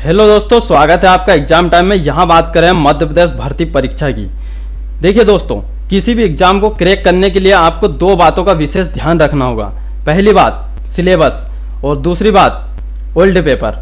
Hello दोस्तों, स्वागत है आपका एग्जाम टाइम में। यहाँ बात करें मध्य प्रदेश भर्ती परीक्षा की। देखिए दोस्तों, किसी भी एग्जाम को क्रैक करने के लिए आपको दो बातों का विशेष ध्यान रखना होगा। पहली बात सिलेबस और दूसरी बात ओल्ड पेपर।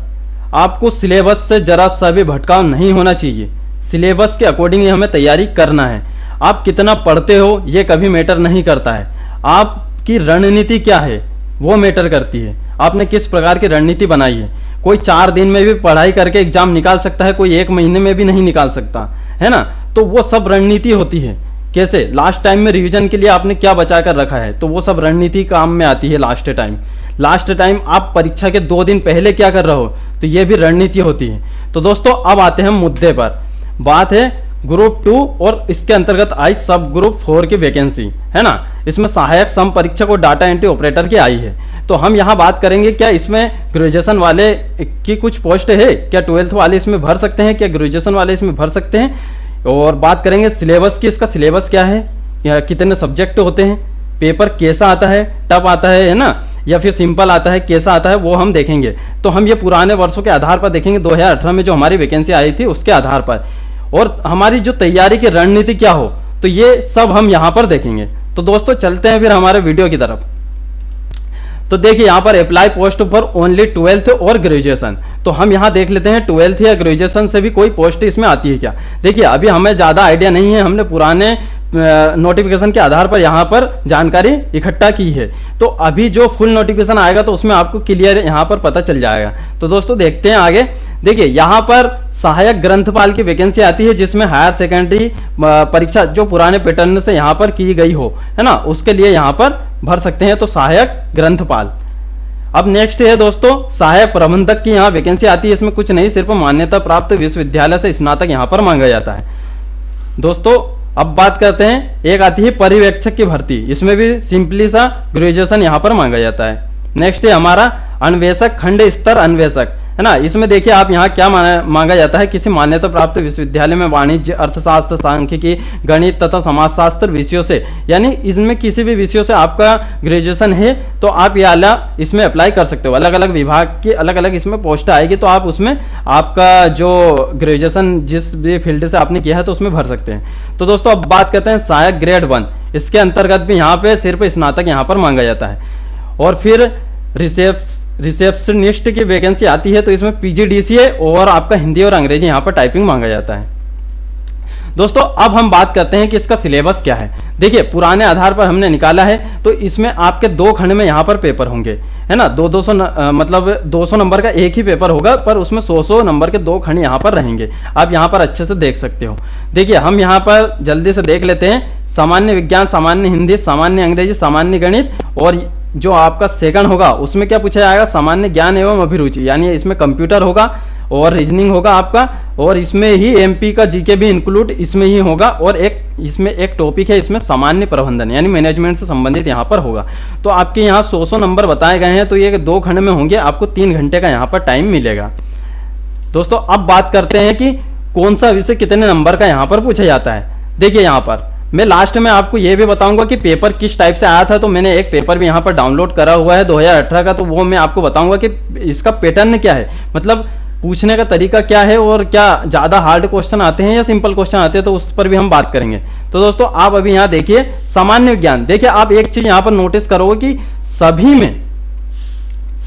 आपको सिलेबस से जरा सा भी भटकाव नहीं होना चाहिए। सिलेबस के अकॉर्डिंग ही हमें तैयारी करना है। आप कितना पढ़ते हो ये कभी मैटर नहीं करता है। आपकी रणनीति क्या है वो मैटर करती है। आपने किस प्रकार की रणनीति बनाई है। कोई 4 दिन में भी पढ़ाई करके एग्जाम निकाल सकता है, कोई 1 महीने में भी नहीं निकाल सकता है ना। तो वो सब रणनीति होती है। कैसे लास्ट टाइम में रिवीजन के लिए आपने क्या बचा कर रखा है, तो वो सब रणनीति काम में आती है। लास्ट टाइम आप परीक्षा के 2 दिन पहले क्या कर रहे हो, तो ये भी रणनीति होती है। तो दोस्तों अब आते हैं मुद्दे पर। बात है ग्रुप 2 और इसके अंतर्गत आई सब ग्रुप 4 की वैकेंसी, है ना। इसमें सहायक सम परीक्षक और डाटा एंट्री ऑपरेटर की आई है। तो हम यहाँ बात करेंगे क्या इसमें ग्रेजुएशन वाले की कुछ पोस्ट है, क्या 12th वाले इसमें भर सकते हैं, क्या ग्रेजुएशन वाले इसमें भर सकते हैं। और बात करेंगे सिलेबस की, इसका सिलेबस क्या है, या कितने सब्जेक्ट होते हैं, पेपर कैसा आता है, टफ आता है ना, या फिर सिंपल आता है, कैसा आता है, वो हम देखेंगे। तो हम ये पुराने वर्षों के आधार पर देखेंगे, 2018 में जो हमारी वैकेंसी आई थी उसके आधार पर, और हमारी जो तैयारी की रणनीति क्या हो, तो ये सब हम यहाँ पर देखेंगे। तो दोस्तों चलते हैं फिर हमारे वीडियो की तरफ। तो देखिए यहाँ पर अप्लाई पोस्ट पर ओनली 12th और ग्रेजुएशन। तो हम यहाँ देख लेते हैं 12th या ग्रेजुएशन से भी कोई पोस्ट इसमें आती है क्या। देखिए अभी हमें ज़्यादा आइडिया नहीं है, हमने पुराने नोटिफिकेशन के आधार पर यहाँ पर जानकारी इकट्ठा की है। तो अभी जो फुल नोटिफिकेशन आएगा तो उसमें आपको क्लियर यहाँ पर पता चल जाएगा। तो दोस्तों देखते हैं आगे। देखिए यहाँ पर सहायक ग्रंथपाल की वैकेंसी आती है, जिसमें हायर सेकेंडरी परीक्षा जो पुराने पैटर्न से यहाँ पर की गई हो, है ना, उसके लिए यहाँ पर भर सकते हैं। तो सहायक ग्रंथपाल। अब नेक्स्ट है दोस्तों सहायक प्रबंधक की यहाँ वैकेंसी आती है। इसमें कुछ नहीं, सिर्फ मान्यता प्राप्त विश्वविद्यालय से स्नातक यहाँ पर मांगा जाता है। दोस्तों अब बात करते हैं, एक आती है पर्यवेक्षक की भर्ती। इसमें भी सिंपली सा ग्रेजुएशन यहाँ पर मांगा जाता है। नेक्स्ट है हमारा अन्वेषक, खंड स्तर अन्वेषक, है ना। इसमें देखिए आप यहाँ क्या मांगा जाता है, किसी मान्यता प्राप्त विश्वविद्यालय में वाणिज्य, अर्थशास्त्र, सांख्यिकी, गणित तथा समाजशास्त्र विषयों से, यानी इसमें किसी भी विषयों से आपका ग्रेजुएशन है तो आप ये आला इसमें अप्लाई कर सकते हो। अलग अलग विभाग की अलग अलग इसमें पोस्ट आएगी, तो आप उसमें आपका जो ग्रेजुएशन जिस भी फील्ड से आपने किया है तो उसमें भर सकते हैं। तो दोस्तों अब बात करते हैं सहायक ग्रेड 1। इसके अंतर्गत भी यहाँ पे सिर्फ स्नातक यहाँ पर मांगा जाता है। और फिर रिसेप्शनिस्ट की वैकेंसी आती है, तो इसमें पीजीडीसीए और आपका हिंदी और अंग्रेजी यहाँ पर टाइपिंग मांगा जाता है। दोस्तों अब हम बात करते हैं कि इसका सिलेबस क्या है। देखिए पुराने आधार पर हमने निकाला है, तो इसमें आपके 2 खंड में यहाँ पर पेपर होंगे, है ना। 200 मतलब 200 नंबर का एक ही पेपर होगा, पर उसमें 100 नंबर के 2 खंड यहाँ पर रहेंगे। आप यहाँ पर अच्छे से देख सकते हो। देखिए हम यहाँ पर जल्दी से देख लेते हैं। सामान्य विज्ञान, सामान्य हिंदी, सामान्य अंग्रेजी, सामान्य गणित, और जो आपका सेकंड होगा उसमें क्या पूछा जाएगा, सामान्य ज्ञान एवं अभिरुचि, यानी इसमें कंप्यूटर होगा और रीजनिंग होगा आपका, और इसमें ही एमपी का जीके भी इंक्लूड इसमें ही होगा। और इसमें एक टॉपिक है, इसमें सामान्य प्रबंधन यानी मैनेजमेंट से संबंधित यहाँ पर होगा। तो आपके यहाँ 100 नंबर बताए गए हैं, तो ये 2 खंड में होंगे। आपको 3 घंटे का यहाँ पर टाइम मिलेगा। दोस्तों अब बात करते हैं कि कौन सा विषय कितने नंबर का यहाँ पर पूछा जाता है। देखिए यहाँ पर मैं लास्ट में आपको ये भी बताऊंगा कि पेपर किस टाइप से आया था। तो मैंने एक पेपर भी यहाँ पर डाउनलोड करा हुआ है 2018 का, तो वो मैं आपको बताऊंगा कि इसका पैटर्न क्या है, मतलब पूछने का तरीका क्या है, और क्या ज़्यादा हार्ड क्वेश्चन आते हैं या सिंपल क्वेश्चन आते हैं, तो उस पर भी हम बात करेंगे। तो दोस्तों आप अभी यहाँ देखिए सामान्य विज्ञान। देखिए आप एक चीज़ यहाँ पर नोटिस करोगे कि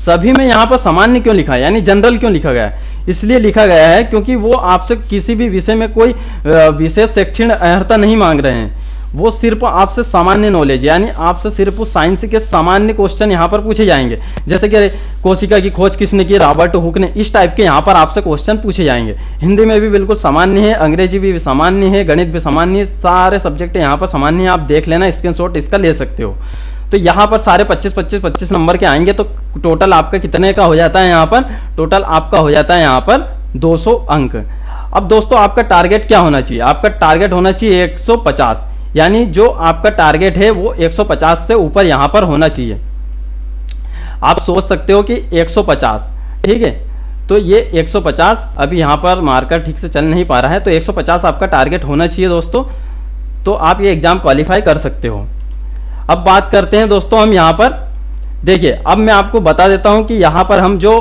सभी में यहाँ पर सामान्य क्यों लिखा है, यानी जनरल क्यों लिखा गया है। इसलिए लिखा गया है क्योंकि वो आपसे किसी भी विषय में कोई विशेष शैक्षणिक अर्हता नहीं मांग रहे हैं। वो सिर्फ आपसे सामान्य नॉलेज, यानी आपसे सिर्फ साइंस के सामान्य क्वेश्चन यहाँ पर पूछे जाएंगे। जैसे कि कोशिका की खोज किसने की, रॉबर्ट हुक ने, इस टाइप के यहाँ पर आपसे क्वेश्चन पूछे जाएंगे। हिंदी में भी बिल्कुल सामान्य है, अंग्रेजी भी सामान्य है, गणित भी सामान्य है, सारे सब्जेक्ट यहाँ पर सामान्य है। आप देख लेना, स्क्रीनशॉट इसका ले सकते हो। तो यहाँ पर सारे 25 नंबर के आएंगे। तो टोटल आपका कितने का हो जाता है, यहाँ पर टोटल आपका हो जाता है यहाँ पर 200 अंक। अब दोस्तों आपका टारगेट क्या होना चाहिए, आपका टारगेट होना चाहिए 150, यानी जो आपका टारगेट है वो 150 से ऊपर यहाँ पर होना चाहिए। आप सोच सकते हो कि 150, ठीक है, तो ये 150 अभी यहाँ पर मार्कर ठीक से चल नहीं पा रहा है, तो 150 आपका टारगेट होना चाहिए दोस्तों। तो आप ये एग्जाम क्वालिफाई कर सकते हो। अब बात करते हैं दोस्तों हम यहाँ पर, देखिए अब मैं आपको बता देता हूँ कि यहाँ पर हम जो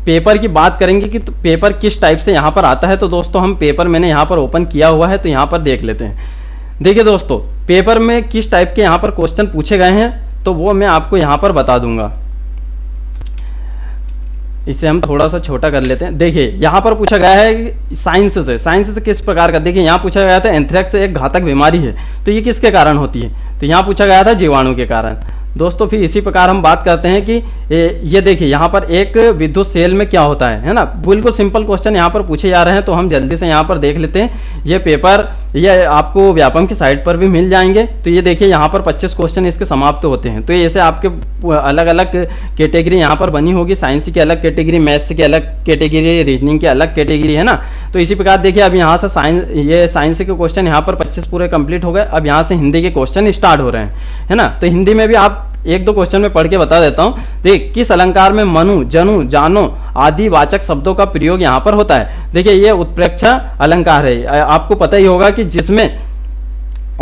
पेपर की बात करेंगे कि तो पेपर किस टाइप से यहाँ पर आता है, तो दोस्तों हम पेपर मैंने यहाँ पर ओपन किया हुआ है, तो यहाँ पर देख लेते हैं। देखिए दोस्तों, पेपर में किस टाइप के यहाँ पर क्वेश्चन पूछे गए हैं तो वो मैं आपको यहाँ पर बता दूंगा। इसे हम थोड़ा सा छोटा कर लेते हैं। देखिए यहाँ पर पूछा गया है साइंस से किस प्रकार का। देखिए यहाँ पूछा गया था एंथ्रेक्स एक घातक बीमारी है, तो ये किसके कारण होती है, तो यहाँ पूछा गया था जीवाणु के कारण। दोस्तों फिर इसी प्रकार हम बात करते हैं कि ये देखिए यहाँ पर एक विद्युत सेल में क्या होता है ना। बिल्कुल सिंपल क्वेश्चन यहाँ पर पूछे जा रहे हैं, तो हम जल्दी से यहाँ पर देख लेते हैं। ये पेपर ये आपको व्यापम की साइट पर भी मिल जाएंगे। तो ये देखिए यहाँ पर 25 क्वेश्चन इसके समाप्त होते हैं। तो ऐसे आपके अलग अलग कैटेगरी यहाँ पर बनी होगी, साइंस की अलग कैटेगरी, मैथ्स की अलग कैटेगरी, रीजनिंग की अलग कैटेगरी, है ना। तो इसी प्रकार देखिए अब यहाँ से साइंस के क्वेश्चन यहाँ पर 25 पूरे कंप्लीट हो गए। अब यहाँ से हिंदी के क्वेश्चन स्टार्ट हो रहे हैं, है ना। तो हिंदी में भी आप एक दो क्वेश्चन में पढ़ के बता देता हूं। देख, किस अलंकार में मनु, जनु, जानो आदि वाचक शब्दों का प्रयोग यहां पर होता है। देखिए ये उत्प्रेक्षा अलंकार है, आपको पता ही होगा कि जिसमें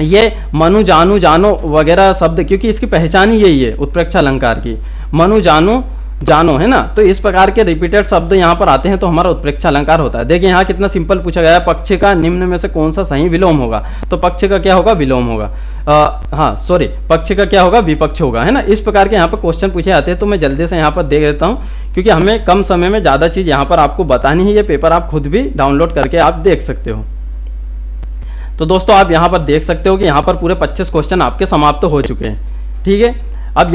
ये मनु, जानु, जानो वगैरह शब्द, क्योंकि इसकी पहचान ही यही है उत्प्रेक्षा अलंकार की, मनु, जानु, जानो, है ना। तो इस प्रकार के रिपीटेड शब्द यहाँ पर आते हैं तो हमारा उत्प्रेक्षा अलंकार होता है। देखिए यहाँ कितना सिंपल पूछा गया है, पक्ष का निम्न में से कौन सा सही विलोम होगा, तो पक्ष का क्या होगा, विलोम होगा। पक्ष का क्या होगा, विपक्ष होगा, है ना। इस प्रकार के यहाँ पर क्वेश्चन पूछे जाते हैं। तो मैं जल्दी से यहाँ पर देख लेता हूँ, क्योंकि हमें कम समय में ज़्यादा चीज़ यहाँ पर आपको बतानी है। ये पेपर आप खुद भी डाउनलोड करके आप देख सकते हो। तो दोस्तों आप यहाँ पर देख सकते हो कि यहाँ पर पूरे 25 क्वेश्चन आपके समाप्त हो चुके हैं, ठीक है। अब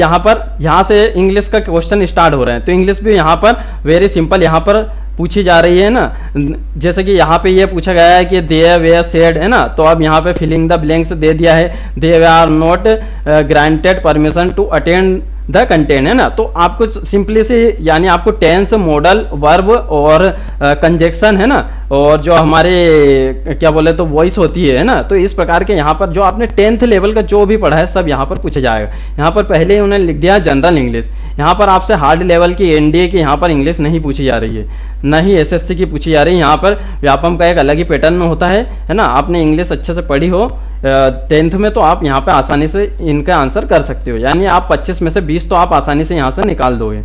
यहाँ से इंग्लिश का क्वेश्चन स्टार्ट हो रहे हैं। तो इंग्लिश भी यहाँ पर वेरी सिंपल यहाँ पर पूछी जा रही है ना। जैसे कि यहाँ पे ये पूछा गया है कि दे वे सेड, है ना। तो अब यहाँ पे फिलिंग द ब्लैंक्स दे दिया है, they are not granted permission to attend the content, है ना। तो आपको सिंपली से यानी आपको टेंस, मॉडल, वर्ब और कंजक्शन, है ना, और जो हमारे क्या बोले तो वॉइस होती है ना। तो इस प्रकार के यहाँ पर जो आपने 10th लेवल का जो भी पढ़ा है सब यहाँ पर पूछा जाएगा। यहाँ पर पहले ही उन्होंने लिख दिया जनरल इंग्लिश। यहाँ पर आपसे हार्ड लेवल की एनडीए की यहाँ पर इंग्लिश नहीं पूछी जा रही है, न ही एसएससी की पूछी जा रही है। यहाँ पर व्यापम का एक अलग ही पैटर्न में होता है ना। आपने इंग्लिश अच्छे से पढ़ी हो 10th में तो आप यहाँ पे आसानी से इनका आंसर कर सकते हो, यानी आप 25 में से 20 तो आप आसानी से यहाँ से निकाल दोगे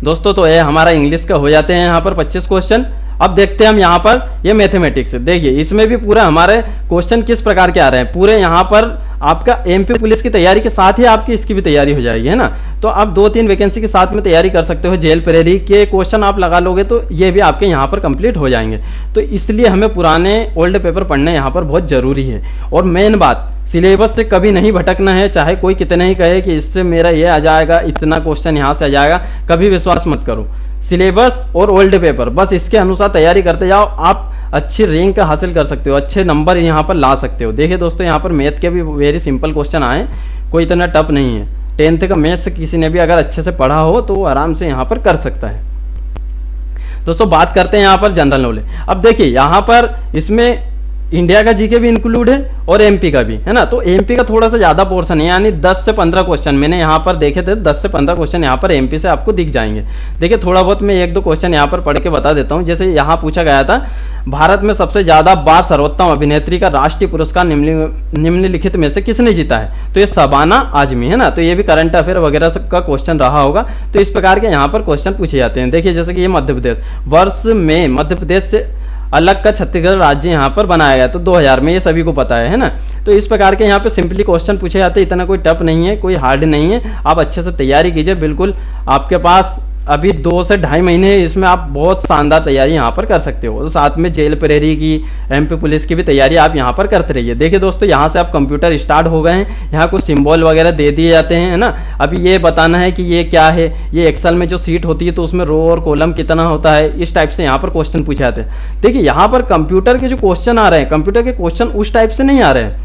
दोस्तों। तो ये हमारा इंग्लिश का हो जाते हैं यहाँ पर 25 क्वेश्चन। अब देखते हैं हम यहाँ पर ये मैथमेटिक्स। देखिए इसमें भी पूरा हमारे क्वेश्चन किस प्रकार के आ रहे हैं। पूरे यहाँ पर आपका एमपी पुलिस की तैयारी के साथ ही आपकी इसकी भी तैयारी हो जाएगी, है ना। तो आप 2-3 वैकेंसी के साथ में तैयारी कर सकते हो। जेल प्रेरी के क्वेश्चन आप लगा लोगे तो ये भी आपके यहाँ पर कंप्लीट हो जाएंगे। तो इसलिए हमें पुराने ओल्ड पेपर पढ़ने यहाँ पर बहुत जरूरी है। और मेन बात, सिलेबस से कभी नहीं भटकना है। चाहे कोई कितना ही कहे कि इससे मेरा ये आ जाएगा, इतना क्वेश्चन यहाँ से आ जाएगा, कभी विश्वास मत करो। सिलेबस और ओल्ड पेपर बस इसके अनुसार तैयारी करते जाओ, आप अच्छी रैंक हासिल कर सकते हो, अच्छे नंबर यहाँ पर ला सकते हो। देखिए दोस्तों यहाँ पर मैथ के भी वेरी सिंपल क्वेश्चन आए, कोई इतना टफ नहीं है। 10th का मैथ्स किसी ने भी अगर अच्छे से पढ़ा हो तो वो आराम से यहाँ पर कर सकता है। दोस्तों बात करते हैं यहाँ पर जनरल नॉलेज। अब देखिए यहाँ पर इसमें इंडिया का जीके भी इंक्लूड है और एमपी का भी, है ना। तो एमपी का थोड़ा सा ज्यादा पोर्शन है, यानी 10 से 15 क्वेश्चन मैंने यहाँ पर देखे थे। 10 से 15 क्वेश्चन यहाँ पर एमपी से आपको दिख जाएंगे। देखिए थोड़ा बहुत मैं 1-2 क्वेश्चन यहाँ पर पढ़ के बता देता हूँ। जैसे यहाँ पूछा गया था, भारत में सबसे ज्यादा बार सर्वोत्तम अभिनेत्री का राष्ट्रीय पुरस्कार निम्नलिखित में से किसने जीता है, तो ये शबाना आजमी, है ना। तो ये भी करंट अफेयर वगैरह का क्वेश्चन रहा होगा। तो इस प्रकार के यहाँ पर क्वेश्चन पूछे जाते हैं। देखिए जैसे कि ये मध्य प्रदेश, वर्ष में मध्य प्रदेश से अलग का छत्तीसगढ़ राज्य यहाँ पर बनाया गया, तो 2000 में, ये सभी को पता है ना। तो इस प्रकार के यहाँ पे सिंपली क्वेश्चन पूछे जाते हैं। इतना कोई टफ नहीं है, कोई हार्ड नहीं है। आप अच्छे से तैयारी कीजिए। बिल्कुल आपके पास अभी 2 से 2.5 महीने है, इसमें आप बहुत शानदार तैयारी यहाँ पर कर सकते हो। तो साथ में जेल प्रेरी की, एमपी पुलिस की भी तैयारी आप यहाँ पर करते रहिए। देखिए दोस्तों यहाँ से आप कंप्यूटर स्टार्ट हो गए हैं। यहाँ कुछ सिंबल वगैरह दे दिए जाते हैं, है ना। अभी ये बताना है कि ये क्या है। ये एक्सेल में जो सीट होती है तो उसमें रो और कॉलम कितना होता है, इस टाइप से यहाँ पर क्वेश्चन पूछे जाते हैं। देखिए यहाँ पर कंप्यूटर के जो क्वेश्चन आ रहे हैं, कंप्यूटर के क्वेश्चन उस टाइप से नहीं आ रहे हैं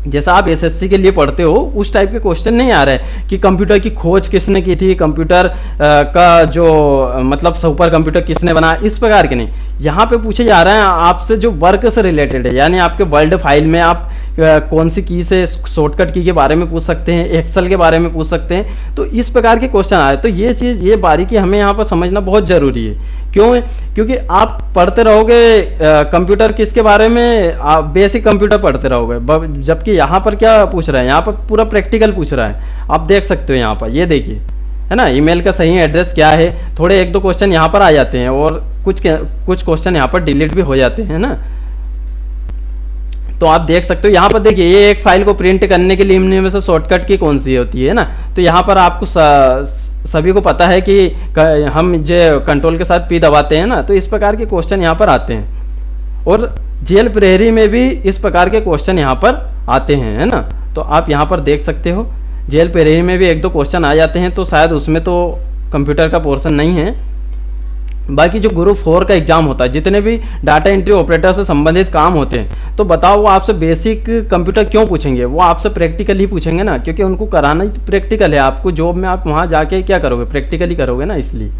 जैसा आप एसएससी के लिए पढ़ते हो। उस टाइप के क्वेश्चन नहीं आ रहे हैं कि कंप्यूटर की खोज किसने की थी, कंप्यूटर का जो मतलब सुपर कंप्यूटर किसने बनाया, इस प्रकार के नहीं। यहाँ पे पूछे जा रहे हैं आपसे जो वर्क से रिलेटेड है, यानी आपके वर्ल्ड फाइल में आप कौन सी की से शॉर्टकट की के बारे में पूछ सकते हैं, एक्सेल के बारे में पूछ सकते हैं। तो इस प्रकार के क्वेश्चन आए। तो ये चीज़, ये बारीकी हमें यहाँ पर समझना बहुत जरूरी है। क्यों है? क्योंकि आप पढ़ते रहोगे कंप्यूटर किसके बारे में, आप बेसिक कंप्यूटर पढ़ते रहोगे, जबकि यहाँ पर क्या पूछ रहा है, यहाँ पर पूरा प्रैक्टिकल पूछ रहा है। आप देख सकते हो यहाँ पर, ये देखिए है ना, ईमेल का सही एड्रेस क्या है, थोड़े एक दो क्वेश्चन यहाँ पर आ जाते हैं और कुछ क्वेश्चन यहाँ पर डिलीट भी हो जाते हैं ना। तो आप देख सकते हो यहाँ पर देखिए, ये एक फाइल को प्रिंट करने के लिए इनमें में से शॉर्टकट की कौन सी होती है ना। तो यहाँ पर आपको सभी को पता है कि हम जो कंट्रोल के साथ पी दबाते हैं ना, तो इस प्रकार के क्वेश्चन यहाँ पर आते हैं। और जेल प्रेरी में भी इस प्रकार के क्वेश्चन यहाँ पर आते हैं, है ना। तो आप यहाँ पर देख सकते हो जेल प्रेरी में भी एक दो क्वेश्चन आ जाते हैं, तो शायद उसमें तो कंप्यूटर का पोर्शन नहीं है। बाकी जो ग्रुप 4 का एग्जाम होता है, जितने भी डाटा एंट्री ऑपरेटर से संबंधित काम होते हैं, तो बताओ वो आपसे बेसिक कंप्यूटर क्यों पूछेंगे, वो आपसे प्रैक्टिकल ही पूछेंगे ना, क्योंकि उनको कराना ही प्रैक्टिकल है। आपको जॉब में आप वहाँ जाके क्या करोगे, प्रैक्टिकली करोगे ना, इसलिए।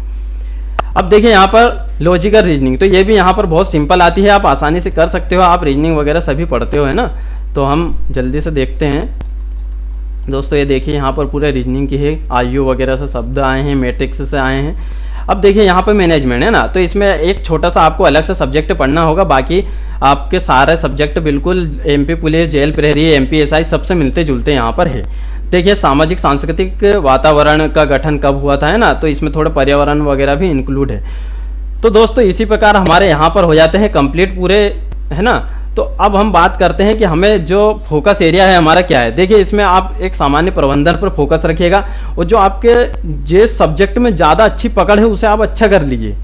अब देखिए यहाँ पर लॉजिकल रीजनिंग, तो ये भी यहाँ पर बहुत सिंपल आती है, आप आसानी से कर सकते हो। आप रीजनिंग वगैरह सभी पढ़ते हो, है ना। तो हम जल्दी से देखते हैं दोस्तों। ये देखिए यहाँ पर पूरे रीजनिंग की है, आयु वगैरह से शब्द आए हैं, मैट्रिक्स से आए हैं। अब देखिए यहाँ पर मैनेजमेंट है ना, तो इसमें एक छोटा सा आपको अलग से सब्जेक्ट पढ़ना होगा। बाकी आपके सारे सब्जेक्ट बिल्कुल एमपी पुलिस, जेल प्रहरी, एमपीएसआई सबसे मिलते जुलते यहाँ पर है। देखिए सामाजिक सांस्कृतिक वातावरण का गठन कब हुआ था, है ना, तो इसमें थोड़ा पर्यावरण वगैरह भी इंक्लूड है। तो दोस्तों इसी प्रकार हमारे यहाँ पर हो जाते हैं कंप्लीट पूरे, है ना। तो अब हम बात करते हैं कि हमें जो फोकस एरिया है हमारा क्या है। देखिए इसमें आप एक सामान्य प्रबंधन पर फोकस रखिएगा, और जो आपके जिस सब्जेक्ट में ज़्यादा अच्छी पकड़ है उसे आप अच्छा कर लीजिए,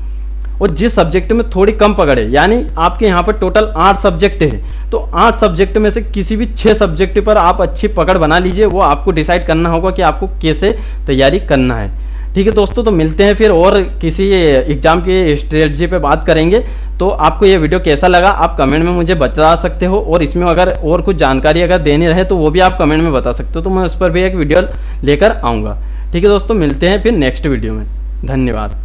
और जिस सब्जेक्ट में थोड़ी कम पकड़ है, यानी आपके यहाँ पर टोटल 8 सब्जेक्ट है, तो 8 सब्जेक्ट में से किसी भी 6 सब्जेक्ट पर आप अच्छी पकड़ बना लीजिए। वो आपको डिसाइड करना होगा कि आपको कैसे तैयारी करना है। ठीक है दोस्तों, तो मिलते हैं फिर और किसी एग्जाम की स्ट्रेटजी पे बात करेंगे। तो आपको ये वीडियो कैसा लगा आप कमेंट में मुझे बता सकते हो, और इसमें अगर और कुछ जानकारी अगर देनी रहे तो वो भी आप कमेंट में बता सकते हो, तो मैं उस पर भी एक वीडियो लेकर आऊँगा। ठीक है दोस्तों, मिलते हैं फिर नेक्स्ट वीडियो में। धन्यवाद।